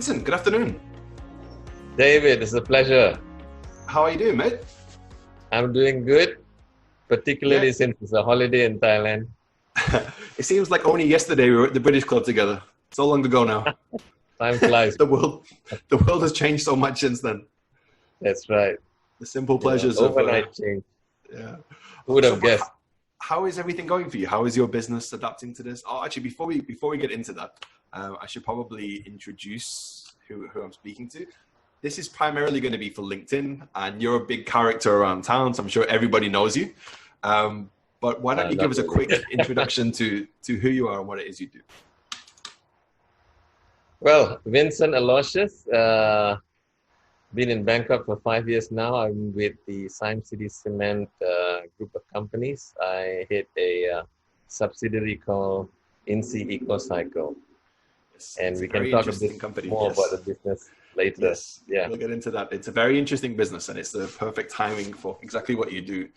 Vincent, good afternoon. David, it's a pleasure. How are you doing, mate? I'm doing good, particularly since it's a holiday in Thailand. It seems like only yesterday we were at the British Club together. So long ago now. Time flies. The world has changed so much since then. That's right. The simple pleasures of overnight change. Yeah. Who would have guessed? How is everything going for you? How is your business adapting to this? Oh, actually, before we get into that, I should probably introduce who I'm speaking to. This is primarily going to be for LinkedIn, and you're a big character around town, so I'm sure everybody knows you. But why don't you give us a quick introduction to who you are and what it is you do? Well, Vincent Aloysius, been in Bangkok for 5 years now. I'm with the Sime City Cement group of companies. I head a subsidiary called EcoCycle. Yes, and we can talk a bit more about the business later. Yes, yeah, we'll get into that. It's a very interesting business, and it's the perfect timing for exactly what you do.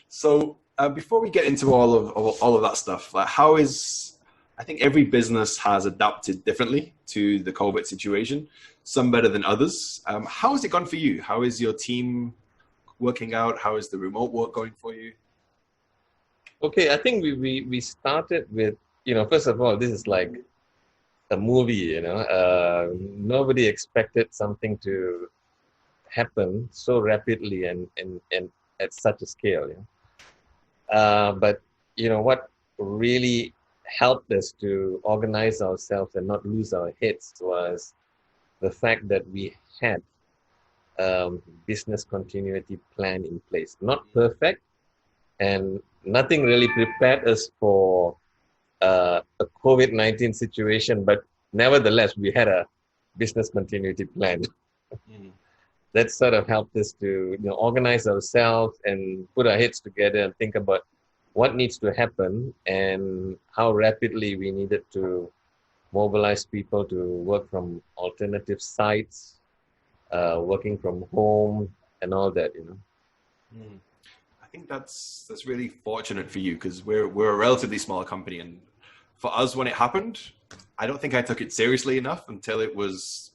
So before we get into all of that stuff, like I think every business has adapted differently to the COVID situation, some better than others. How has it gone for you? How is your team working out? How is the remote work going for you? Okay, I think we started with, first of all, this is like a movie, nobody expected something to happen so rapidly and at such a scale. But what really helped us to organize ourselves and not lose our heads was the fact that we had business continuity plan in place. Not perfect, and nothing really prepared us for a COVID-19 situation, but nevertheless, we had a business continuity plan. That sort of helped us to organize ourselves and put our heads together and think about what needs to happen and how rapidly we needed to mobilize people to work from alternative sites, working from home, and all that. I think that's really fortunate for you, because we're a relatively small company, and for us, when it happened, I don't think I took it seriously enough until it was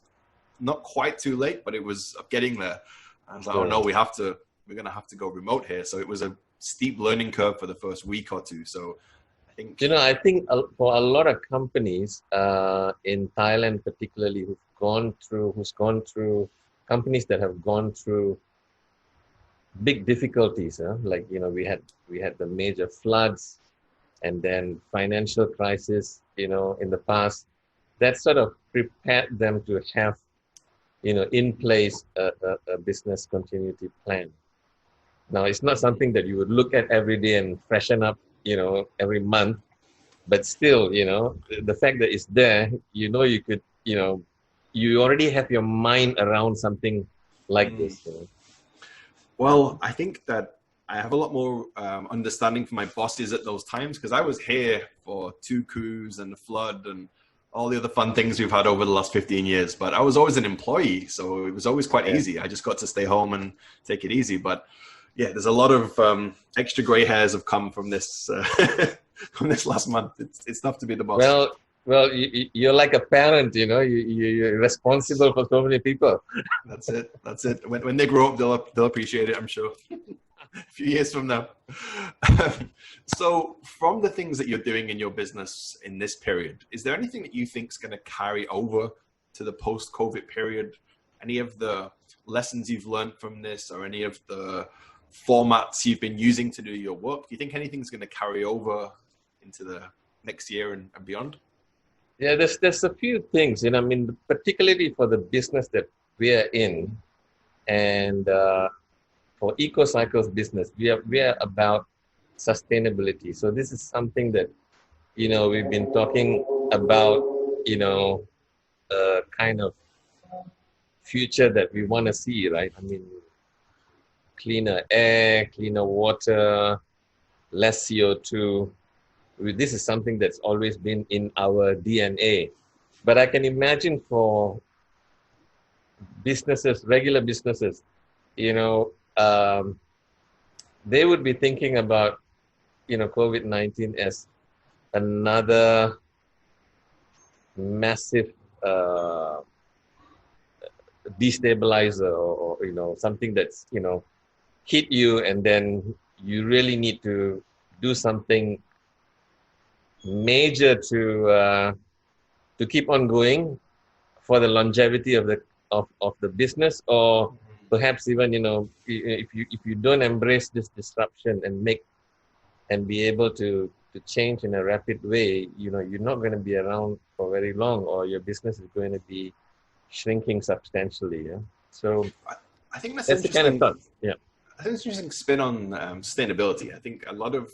not quite too late, but it was getting there. And I was like, oh no, we're going to have to go remote here. So it was a steep learning curve for the first week or two. So I think, I think for a lot of companies in Thailand, particularly who's gone through companies that have gone through big difficulties, like, we had the major floods and then financial crisis, in the past, that sort of prepared them to have, in place a business continuity plan. Now, it's not something that you would look at every day and freshen up, every month, but still, the fact that it's there, you could, you already have your mind around something like this. Well, I think that I have a lot more understanding for my bosses at those times, because I was here for 2 coups and the flood and all the other fun things we've had over the last 15 years. But I was always an employee, so it was always quite easy. I just got to stay home and take it easy. But yeah, there's a lot of extra gray hairs have come from this from this last month. It's tough to be the boss. Well, you're like a parent, you're responsible for so many people. That's it. When they grow up, they'll appreciate it, I'm sure. A few years from now. So from the things that you're doing in your business in this period, is there anything that you think is going to carry over to the post-COVID period? Any of the lessons you've learned from this, or any of the formats you've been using to do your work? Do you think anything's going to carry over into the next year and beyond? Yeah, there's a few things, particularly for the business that we are in, and for EcoCycle's business, we are about sustainability. So this is something that, we've been talking about, kind of future that we want to see, right? Cleaner air, cleaner water, less CO2. This is something that's always been in our DNA. But I can imagine for businesses, regular businesses, they would be thinking about, COVID-19 as another massive destabilizer, or something that's hit you, and then you really need to do something major to keep on going for the longevity of the business, or perhaps even if you don't embrace this disruption and be able to change in a rapid way, you're not going to be around for very long, or your business is going to be shrinking substantially. Yeah. So I think that's the kind of thought. Yeah. I think it's an interesting spin on sustainability. I think a lot of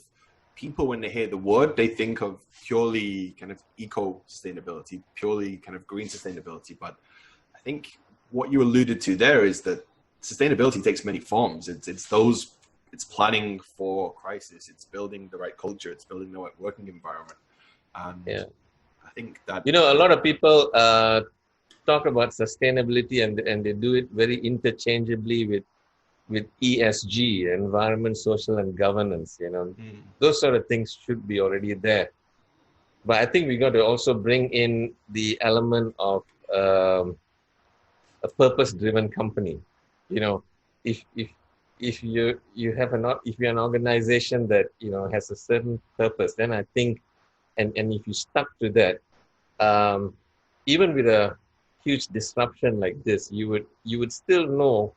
people, when they hear the word, they think of purely kind of eco-sustainability, purely kind of green sustainability. But I think what you alluded to there is that sustainability takes many forms. It's planning for crisis. It's building the right culture. It's building the right working environment. And yeah. I think that a lot of people talk about sustainability, and they do it very interchangeably with ESG, environment, social, and governance. Those sort of things should be already there. But I think we got to also bring in the element of a purpose-driven company. If you're an organization that has a certain purpose, then I think, and if you stuck to that, even with a huge disruption like this, you would still know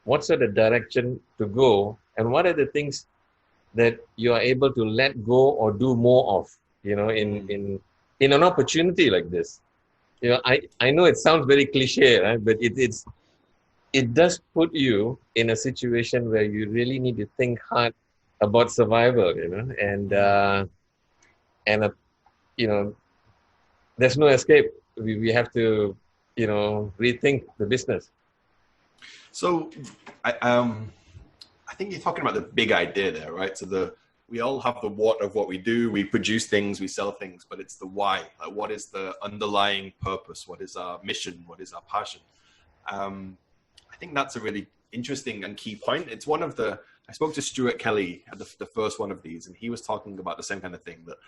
what sort of direction to go, and what are the things that you are able to let go or do more of, in an opportunity like this. I know it sounds very cliche, right? But it does put you in a situation where you really need to think hard about survival, and there's no escape. We have to, rethink the business. So I think you're talking about the big idea there, right? So we all have the what of what we do. We produce things, we sell things, but it's the why. Like, what is the underlying purpose? What is our mission? What is our passion? I think that's a really interesting and key point. It's one of I spoke to Stuart Kelly at the first one of these, and he was talking about the same kind of thing, that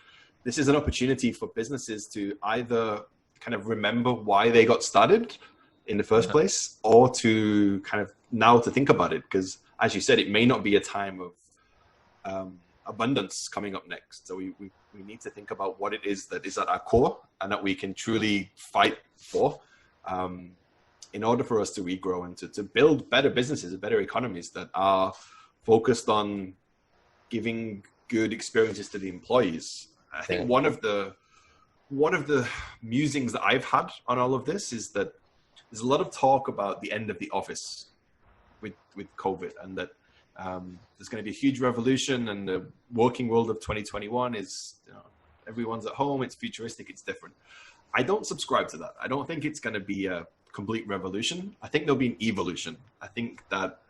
this is an opportunity for businesses to either kind of remember why they got started in the first place, or to kind of now to think about it. Because as you said, it may not be a time of abundance coming up next. So we need to think about what it is that is at our core and that we can truly fight for, in order for us to regrow and to build better businesses and better economies that are focused on giving good experiences to the employees. I think one of the musings that I've had on all of this is that there's a lot of talk about the end of the office with COVID, and that there's going to be a huge revolution, and the working world of 2021 is, everyone's at home, it's futuristic, it's different. I don't subscribe to that. I don't think it's going to be a complete revolution. I think there'll be an evolution. I think that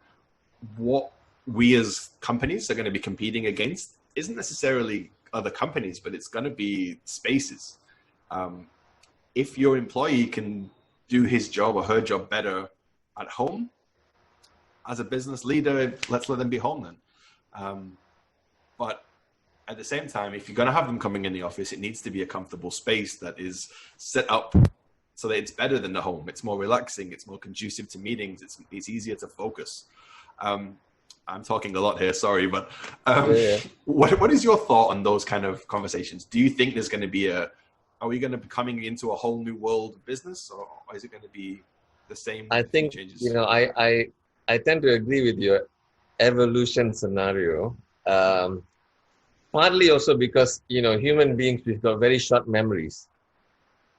what we as companies are going to be competing against isn't necessarily other companies, but it's going to be spaces. If your employee can do his job or her job better at home, as a business leader, let's let them be home then. But at the same time, if you're going to have them coming in the office, it needs to be a comfortable space that is set up so that it's better than the home. It's more relaxing. It's more conducive to meetings. It's easier to focus. I'm talking a lot here, sorry, but what is your thought on those kind of conversations? Do you think there's going to be are we going to be coming into a whole new world of business, or is it going to be the same? I think, changes? I tend to agree with your evolution scenario. Partly also because, human beings, we've got very short memories.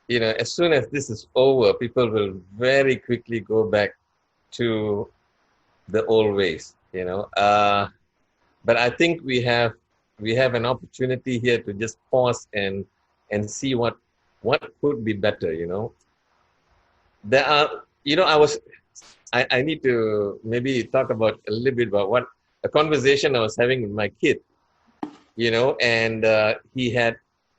As soon as this is over, people will very quickly go back to the old ways, But I think we have an opportunity here to just pause and see what could be better, There are, I need to maybe talk about a little bit about what a conversation I was having with my kid, and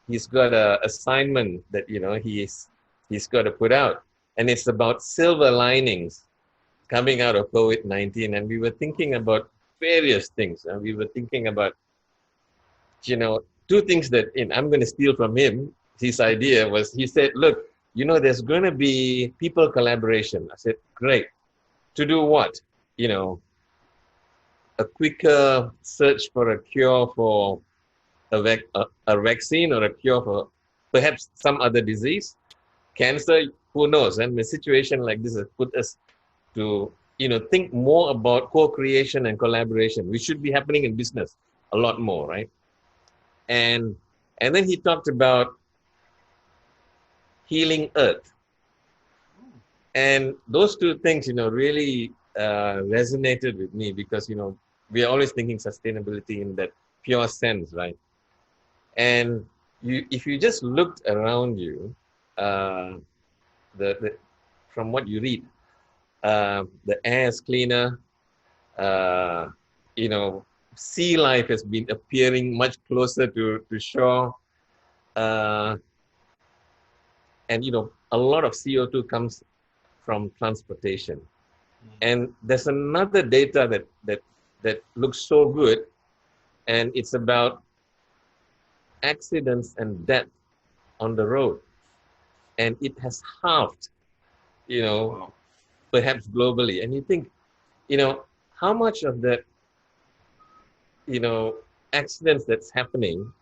he's got a assignment that, he's got to put out, and it's about silver linings coming out of COVID-19. And we were thinking about various things. And we were thinking about, two things that I'm going to steal from him. His idea was, he said, look, there's going to be people collaboration. I said, great. To do what? A quicker search for a cure for a vaccine or a cure for perhaps some other disease, cancer, who knows? And a situation like this has put us to, think more about co-creation and collaboration, which should be happening in business a lot more, right? And then he talked about healing Earth. And those two things, really resonated with me because, we are always thinking sustainability in that pure sense, right? And if you just looked around you, from what you read, the air is cleaner, sea life has been appearing much closer to shore, and a lot of CO2 comes from transportation. And there's another data that looks so good, and it's about accidents and death on the road, and it has halved, Wow. perhaps globally. And you think, how much of that, accidents that's happening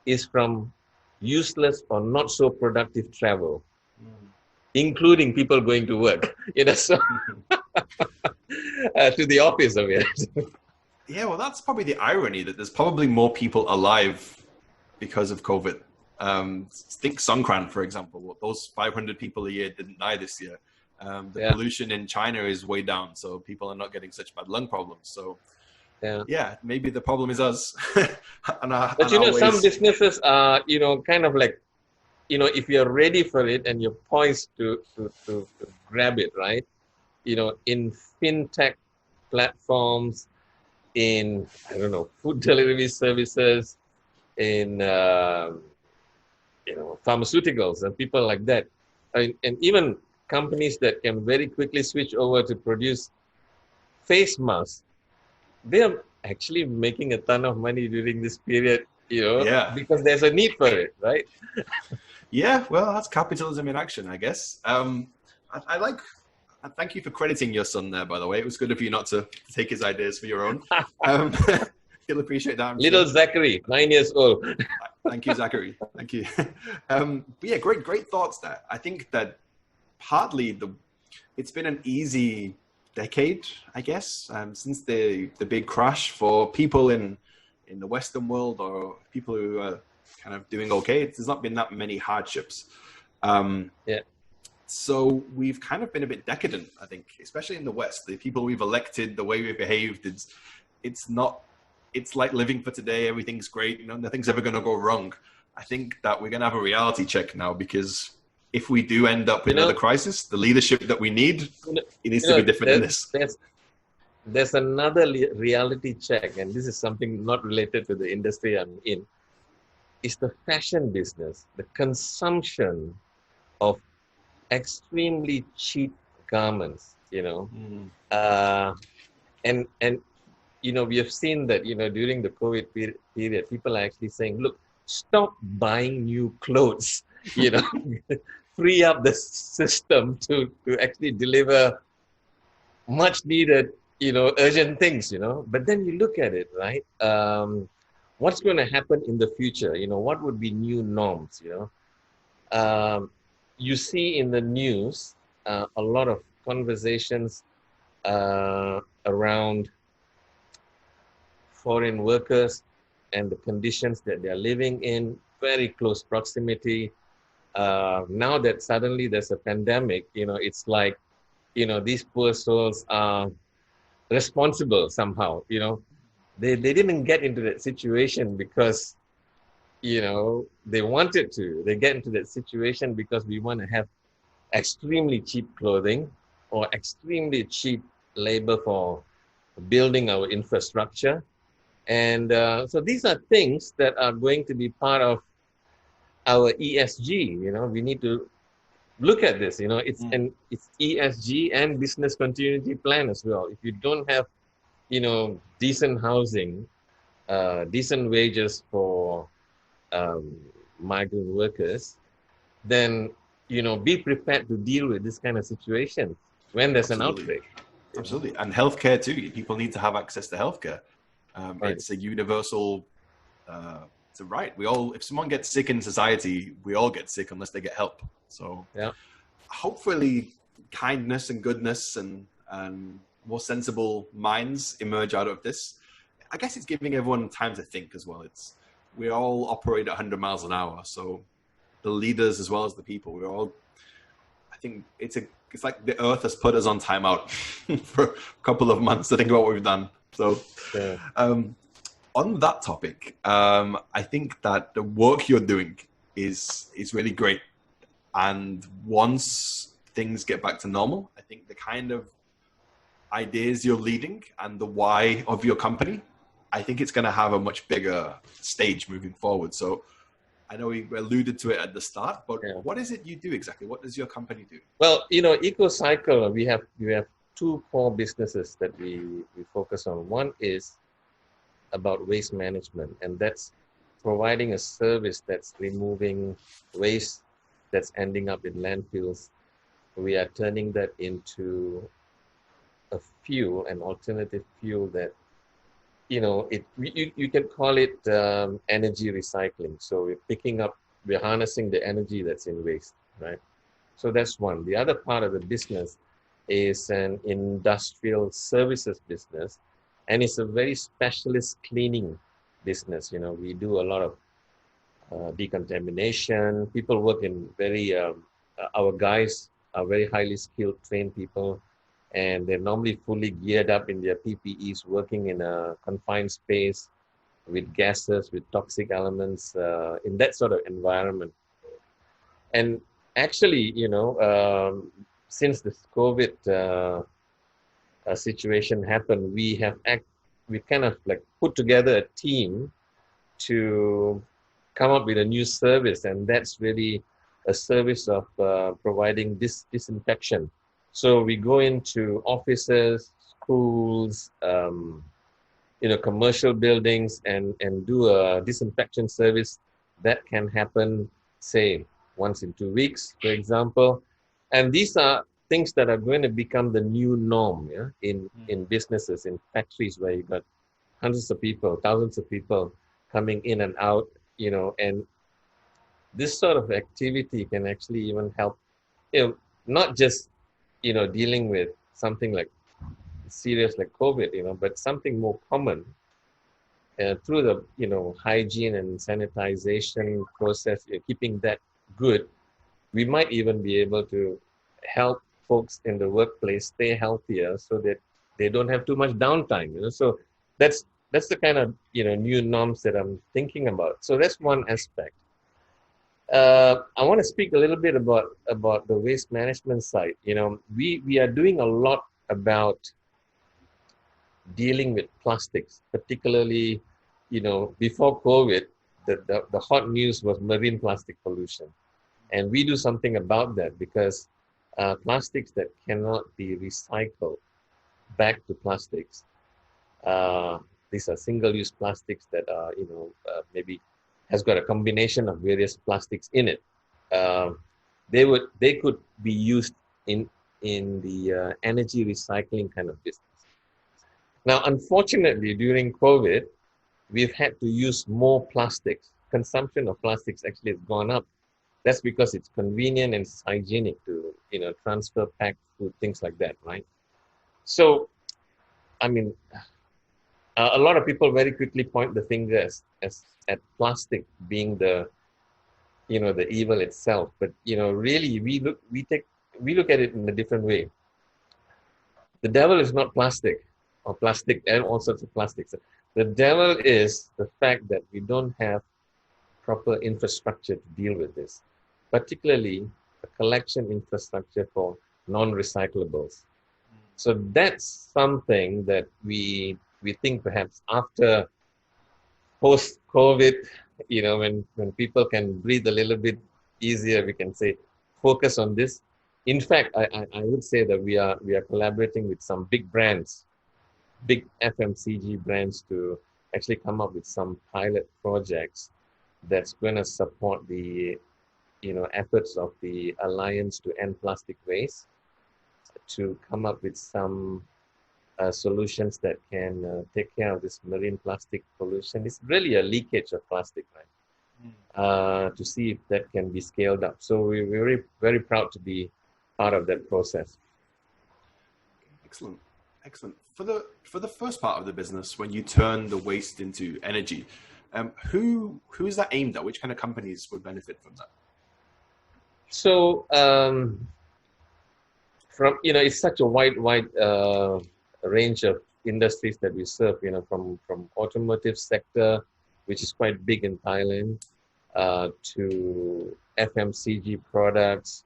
is from useless or not so productive travel, including people going to work, so to the office of it. Yeah, well, that's probably the irony, that there's probably more people alive because of COVID. Think Songkran, for example. Those 500 people a year didn't die this year. The pollution in China is way down, so people are not getting such bad lung problems. So, yeah, maybe the problem is us. But some businesses are, kind of like, if you're ready for it and you're poised to grab it, right? In fintech platforms, in, food delivery services, in, pharmaceuticals and people like that. And even companies that can very quickly switch over to produce face masks, they're actually making a ton of money during this period, because there's a need for it, right? Yeah, well, that's capitalism in action, I guess. Thank you for crediting your son there, by the way. It was good of you not to take his ideas for your own. He'll appreciate that. Little Zachary, 9 years old. Thank you, Zachary. Thank you. Yeah, great thoughts there. I think that partly it's been an easy decade, I guess, since the big crash for people in the Western world, or people who are kind of doing okay. There's not been that many hardships. So we've kind of been a bit decadent, I think, especially in the West. The people we've elected, the way we've behaved, it's like living for today. Everything's great. Nothing's ever going to go wrong. I think that we're going to have a reality check now, because if we do end up in another crisis, the leadership that we need, it needs to be different than this. There's another reality check, and this is something not related to the industry I'm in. It's the fashion business, the consumption of extremely cheap garments, and we have seen that, during the COVID period, people are actually saying, look, stop buying new clothes, free up the system to actually deliver much needed, urgent things, But then you look at it, right? What's going to happen in the future? What would be new norms, you see in the news a lot of conversations around foreign workers and the conditions that they're living in, very close proximity. Now that suddenly there's a pandemic, it's like, these poor souls are responsible somehow, They didn't get into that situation because, they wanted to. They get into that situation because we want to have extremely cheap clothing or extremely cheap labor for building our infrastructure. And so these are things that are going to be part of our ESG. We need to look at this. It's ESG and business continuity plan as well. If you don't have, decent housing, decent wages for migrant workers, then be prepared to deal with this kind of situation when there's an Absolutely. outbreak. Absolutely. And healthcare too. People need to have access to healthcare. Right. It's a universal, it's a right. We all, if someone gets sick in society, we all get sick unless they get help. So Yeah. hopefully kindness and goodness and more sensible minds emerge out of this. I guess it's giving everyone time to think as well. We all operate at 100 miles an hour. So the leaders as well as the people, we're all, I think it's like the earth has put us on timeout for a couple of months to think about what we've done. So Yeah. On that topic, I think that the work you're doing is really great. And once things get back to normal, I think the kind of ideas you're leading and the why of your company, I think it's going to have a much bigger stage moving forward. So I know we alluded to it at the start, but what is it you do exactly? What does your company do? Well, EcoCycle, we have two core businesses that we focus on. One is about waste management, and that's providing a service that's removing waste that's ending up in landfills. We are turning that into a fuel, an alternative fuel that, you can call it energy recycling. So we're harnessing the energy that's in waste, right? So that's one. The other part of the business is an industrial services business, and it's a very specialist cleaning business. We do a lot of decontamination. People work in our guys are very highly skilled, trained people, and they're normally fully geared up in their PPEs, working in a confined space with gases, with toxic elements, in that sort of environment. And actually, since this COVID situation happened, we kind of like put together a team to come up with a new service, and that's really a service of providing disinfection. So we go into offices, schools, commercial buildings, and do a disinfection service that can happen, say, once in 2 weeks, for example. And these are things that are going to become the new norm, in businesses, in factories where you got hundreds of people, thousands of people coming in and out, and this sort of activity can actually even help, not just, dealing with something like serious like COVID, but something more common through the, hygiene and sanitization process, keeping that good. We might even be able to help folks in the workplace stay healthier so that they don't have too much downtime. So that's the kind of, new norms that I'm thinking about. So that's one aspect. I want to speak a little bit about the waste management side. We are doing a lot about dealing with plastics, particularly, before COVID, the hot news was marine plastic pollution. And we do something about that because plastics that cannot be recycled back to plastics, these are single-use plastics that are, maybe has got a combination of various plastics in it. They could be used in the energy recycling kind of business. Now, unfortunately, during COVID, we've had to use more plastics. Consumption of plastics actually has gone up. That's because it's convenient and it's hygienic to, transfer packed food, things like that, right? So, I mean, a lot of people very quickly point the finger at plastic being the evil itself. But, really, we look at it in a different way. The devil is not plastic or plastic and all sorts of plastics. The devil is the fact that we don't have proper infrastructure to deal with this, particularly a collection infrastructure for non-recyclables. So that's something that we think perhaps after post-COVID, when people can breathe a little bit easier, we can say focus on this. In fact, I would say that we are collaborating with some big brands, big FMCG brands, to actually come up with some pilot projects that's going to support the efforts of the Alliance to End Plastic Waste to come up with some solutions that can take care of this marine plastic pollution. It's really a leakage of plastic, right? To see if that can be scaled up. So we're very, very proud to be part of that process. Excellent, excellent. For the first part of the business, when you turn the waste into energy, who is that aimed at? Which kind of companies would benefit from that? So it's such a wide range of industries that we serve. From automotive sector, which is quite big in Thailand, to FMCG products,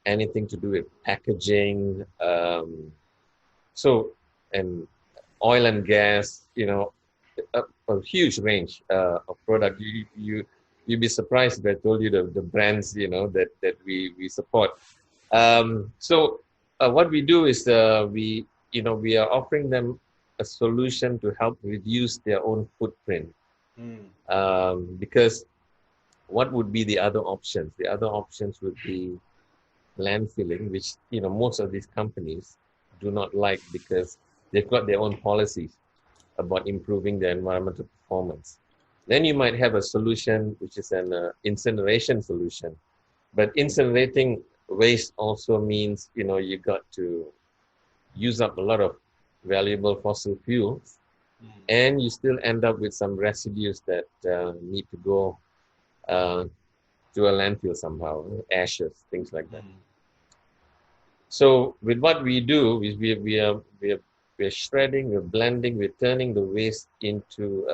anything to do with packaging. And oil and gas, a huge range of product. You'd be surprised if I told you the brands, that we support. What we do is we are offering them a solution to help reduce their own footprint. Because what would be the other options? The other options would be landfilling, which most of these companies do not like because they've got their own policies about improving their environmental performance. Then you might have a solution which is an incineration solution. But incinerating waste also means you got to use up a lot of valuable fossil fuels, and you still end up with some residues that need to go to a landfill somehow, ashes, things like that. So with what we do is we're shredding, we're blending, we're turning the waste into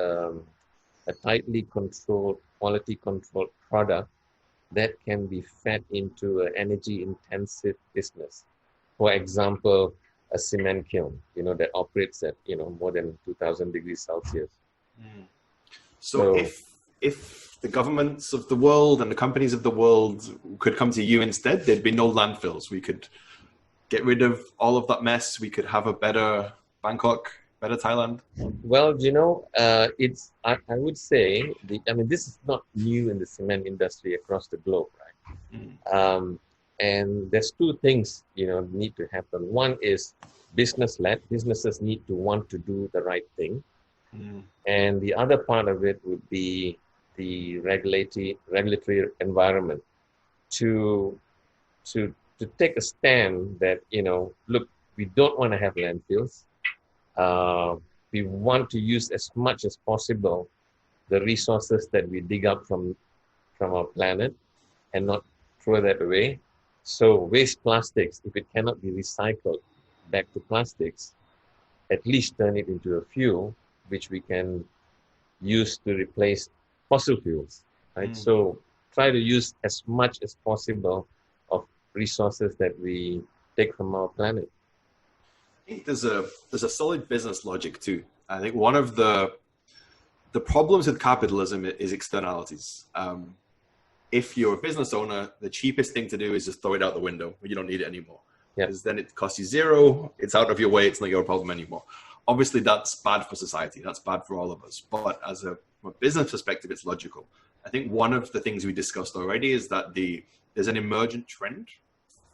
a tightly controlled, quality controlled product that can be fed into an energy intensive business. For example, a cement kiln, that operates at more than 2,000 degrees Celsius. So if the governments of the world and the companies of the world could come to you instead, there'd be no landfills. We could get rid of all of that mess. We could have a better Bangkok, better Thailand. Well, I would say, this is not new in the cement industry across the globe, right? And there's two things, need to happen. One is business-led. Businesses need to want to do the right thing. And the other part of it would be the regulatory environment to take a stand that, look, we don't want to have landfills. We want to use as much as possible the resources that we dig up from our planet and not throw that away. So waste plastics, if it cannot be recycled back to plastics, at least turn it into a fuel which we can use to replace fossil fuels, right? So try to use as much as possible of resources that we take from our planet. I think there's a solid business logic too. I think one of the problems with capitalism is externalities. If you're a business owner, the cheapest thing to do is just throw it out the window. You don't need it anymore. Because then it costs you zero. It's out of your way. It's not your problem anymore. Obviously, that's bad for society. That's bad for all of us. But from a business perspective, it's logical. I think one of the things we discussed already is that there's an emergent trend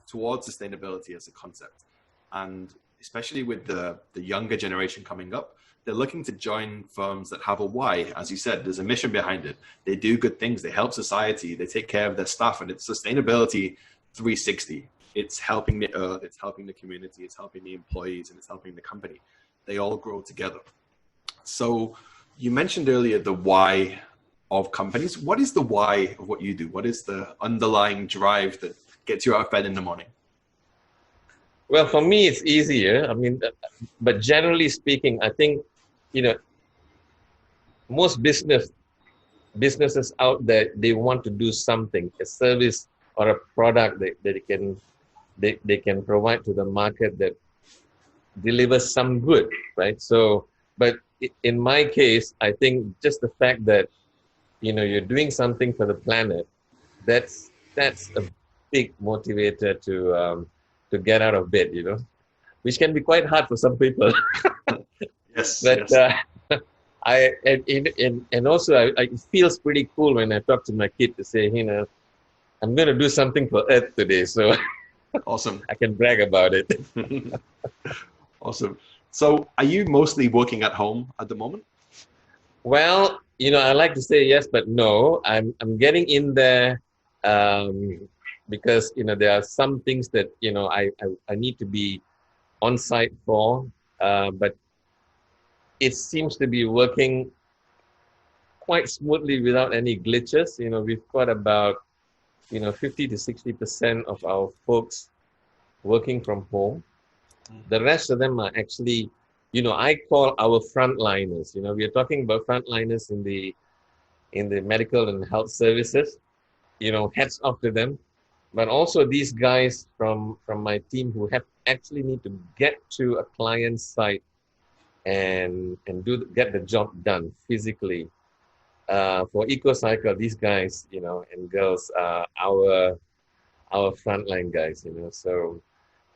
towards sustainability as a concept. And especially with the younger generation coming up, they're looking to join firms that have a why. As you said, there's a mission behind it. They do good things. They help society. They take care of their staff. And it's sustainability 360. It's helping the earth. It's helping the community. It's helping the employees. And it's helping the company. They all grow together. So you mentioned earlier the why of companies. What is the why of what you do? What is the underlying drive that gets you out of bed in the morning? Well, for me, it's easier. But generally speaking, I think, most businesses out there, they want to do something, a service or a product that they can provide to the market that delivers some good, right? So, but in my case, I think just the fact that, you're doing something for the planet, that's a big motivator to get out of bed, which can be quite hard for some people. Yes. But yes. And also it feels pretty cool when I talk to my kid to say, I'm going to do something for Earth today, so Awesome. I can brag about it. Awesome. So are you mostly working at home at the moment? Well, I like to say yes, but no. I'm getting in there because there are some things that I need to be on site for, but it seems to be working quite smoothly without any glitches. We've got about 50 to 60% of our folks working from home. The rest of them are actually, I call our frontliners. We are talking about frontliners in the medical and health services. Hats off to them. But also these guys from my team who have actually need to get to a client site and get the job done physically. For EcoCycle, these guys, and girls are our frontline guys, so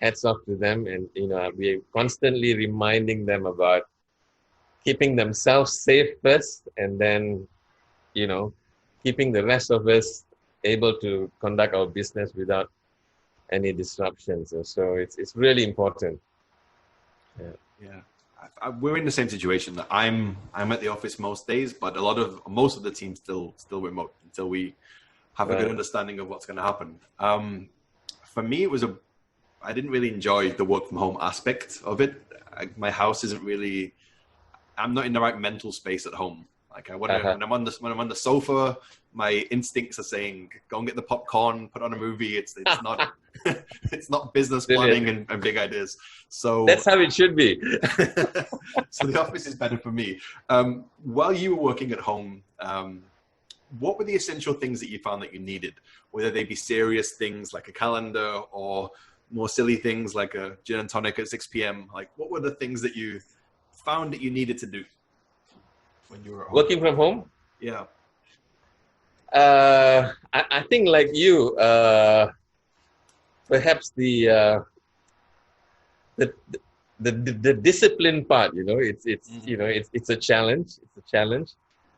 hats off to them. And, we're constantly reminding them about keeping themselves safe first, and then, keeping the rest of us able to conduct our business without any disruptions. And so it's really important. Yeah. We're in the same situation. I'm at the office most days, but most of the team still remote until we have a good understanding of what's going to happen. For me, I didn't really enjoy the work from home aspect of it. My house isn't really. I'm not in the right mental space at home. Like when I'm on the sofa, my instincts are saying, "Go and get the popcorn, put on a movie." It's not it's not business planning and big ideas. So that's how it should be. So the office is better for me. While you were working at home, what were the essential things that you found that you needed? Whether they be serious things like a calendar or more silly things like a gin and tonic at 6 p.m. Like, what were the things that you found that you needed to do when you were at home? Working from home? Yeah. I think like you, perhaps the discipline part, it's a challenge. It's a challenge,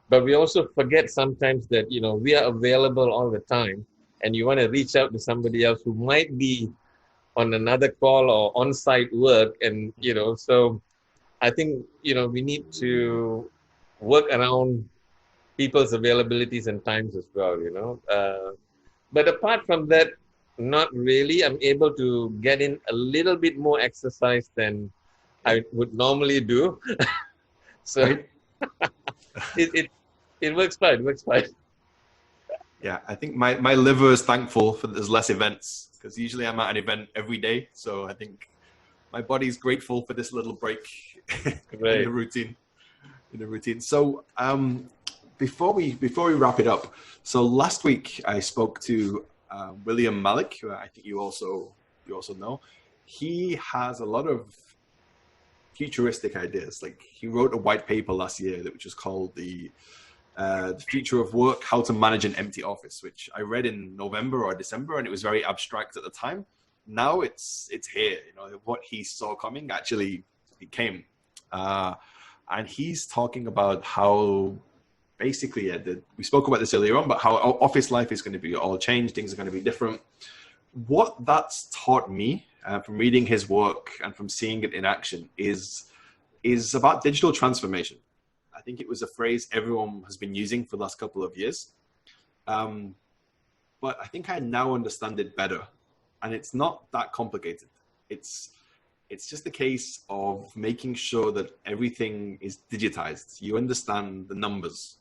but we also forget sometimes that we are available all the time, and you want to reach out to somebody else who might be on another call or on-site work, and so I think we need to work around people's availabilities and times as well. But apart from that, not really. I'm able to get in a little bit more exercise than I would normally do. So it works fine. It works fine. Yeah, I think my liver is thankful for there's less events, because usually I'm at an event every day. So I think my body's grateful for this little break in the routine. So before we wrap it up, so last week I spoke to William Malik, who I think you also know. He has a lot of futuristic ideas. Like, he wrote a white paper last year which was called the Future of Work: How to Manage an Empty Office, which I read in November or December, and it was very abstract at the time. Now it's here. What he saw coming actually it came, and he's talking about how basically we spoke about this earlier on, but how office life is going to be all changed. Things are going to be different. What that's taught me from reading his work and from seeing it in action is about digital transformation. I think it was a phrase everyone has been using for the last couple of years. But I think I now understand it better. And it's not that complicated. It's just a case of making sure that everything is digitized. You understand the numbers,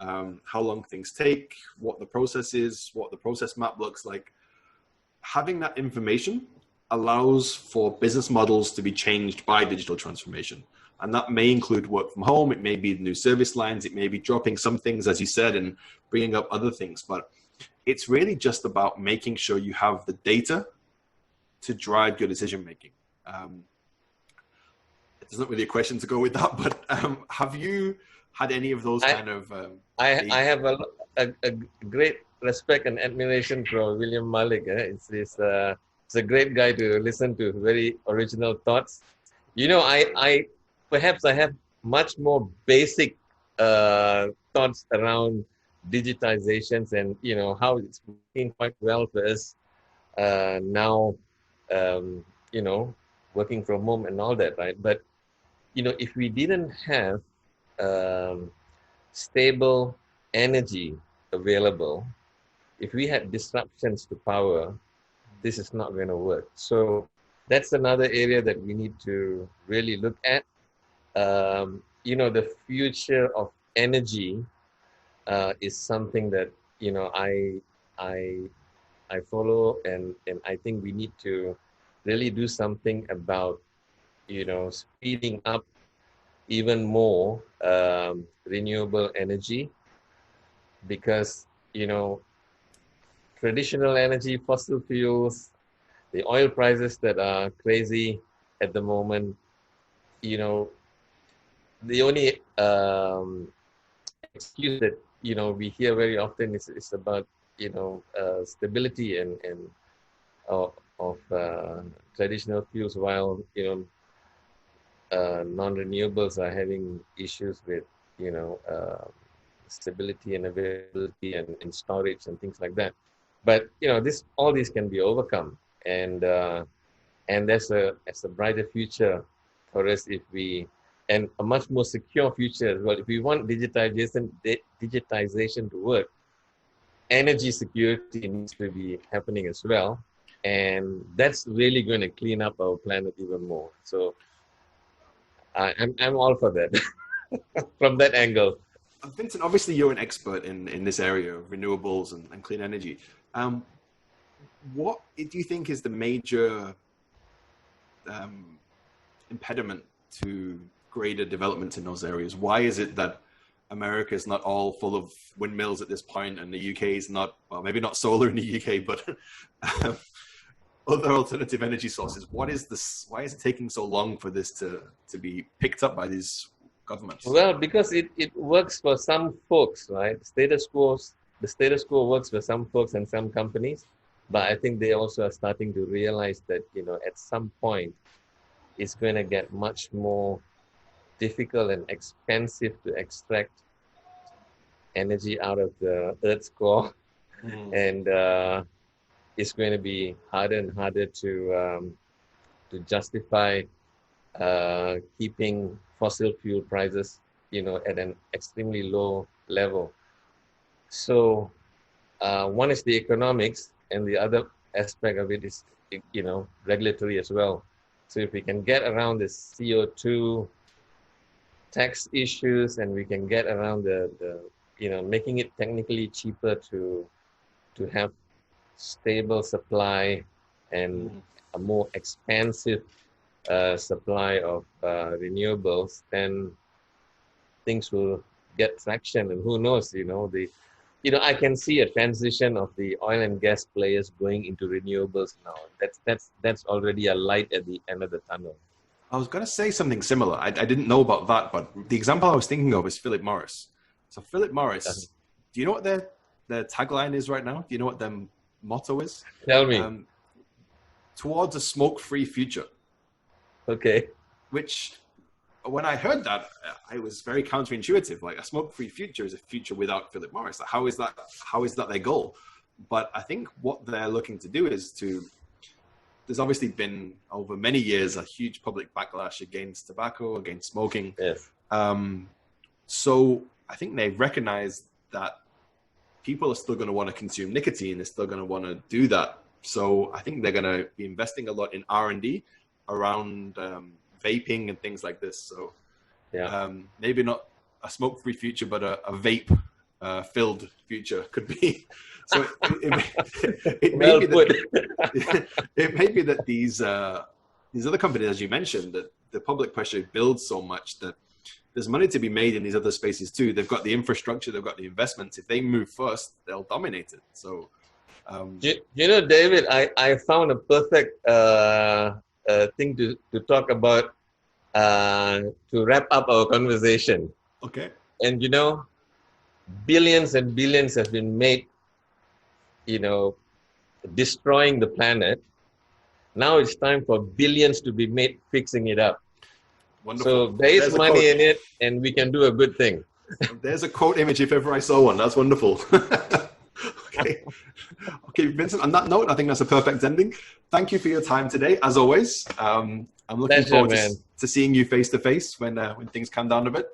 how long things take, what the process is, what the process map looks like. Having that information allows for business models to be changed by digital transformation. And that may include work from home. It may be new service lines. It may be dropping some things, as you said, and bringing up other things. But it's really just about making sure you have the data to drive your decision making. There's not really a question to go with that, but have you had any of those kind of... I have a great respect and admiration for William Malik. It's a great guy to listen to, very original thoughts. Perhaps I have much more basic thoughts around digitizations and, how it's working quite well for us now, working from home and all that, right? But, if we didn't have um, stable energy available, if we had disruptions to power, this is not going to work. So that's another area that we need to really look at. The future of energy is something that I I I follow, and I think we need to really do something about speeding up even more renewable energy, because traditional energy, fossil fuels, the oil prices that are crazy at the moment, you know, the only excuse that we hear very often is about stability and of traditional fuels, while non-renewables are having issues with stability and availability and storage and things like that. But all these can be overcome, and there's a brighter future for us if we, and a much more secure future as well. If we want digitization to work, energy security needs to be happening as well, and that's really going to clean up our planet even more. So I'm all for that from that angle. Vincent, obviously you're an expert in this area of renewables and clean energy. What do you think is the major impediment to greater development in those areas? Why is it that America is not all full of windmills at this point, and the UK is not, well, maybe not solar in the UK, but other alternative energy sources? Why is it taking so long for this to be picked up by these governments? Well, because it works for some folks, right? The status quo works for some folks and some companies, but I think they also are starting to realize that, at some point it's going to get much more difficult and expensive to extract energy out of the Earth's core. And it's going to be harder and harder to justify keeping fossil fuel prices, at an extremely low level. So one is the economics, and the other aspect of it is, regulatory as well. So if we can get around the CO2 tax issues, and we can get around the making it technically cheaper to have stable supply and a more expansive supply of renewables, then things will get traction. And who knows, I can see a transition of the oil and gas players going into renewables now. That's already a light at the end of the tunnel. I was going to say something similar. I didn't know about that, but the example I was thinking of is Philip Morris. So Philip Morris, do you know what their tagline is right now? Do you know what their motto is? Tell me. Towards a smoke-free future. Okay. Which, when I heard that, it was very counterintuitive. Like, a smoke-free future is a future without Philip Morris. Like, how is that their goal? But I think what they're looking to do is there's obviously been, over many years, a huge public backlash against tobacco, against smoking. Yes. So I think they recognize that people are still going to want to consume nicotine. They're still going to want to do that. So I think they're going to be investing a lot in R&D around vaping and things like this. So maybe not a smoke-free future, but a vape-filled future could be. So it may be that these other companies, as you mentioned, that the public pressure builds so much that there's money to be made in these other spaces too. They've got the infrastructure, they've got the investments. If they move first, they'll dominate it. So, David, I found a perfect thing to talk about to wrap up our conversation. Okay. And billions and billions have been made, destroying the planet. Now it's time for billions to be made fixing it up. Wonderful. So there is money in it, and we can do a good thing. There's a quote image if ever I saw one. That's wonderful. Okay. Okay, Vincent, on that note, I think that's a perfect ending. Thank you for your time today, as always. I'm looking forward to seeing you face to face when things calm down a bit.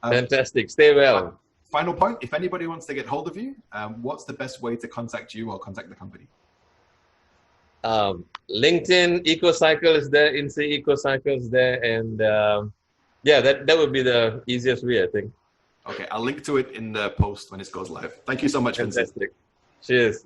Fantastic. Stay well. Final point, if anybody wants to get hold of you, what's the best way to contact you or contact the company? LinkedIn, EcoCycle is there, INSEE EcoCycle is there, and yeah, that would be the easiest way, I think. Okay, I'll link to it in the post when it goes live. Thank you so much, Vincent. Fantastic. Cheers.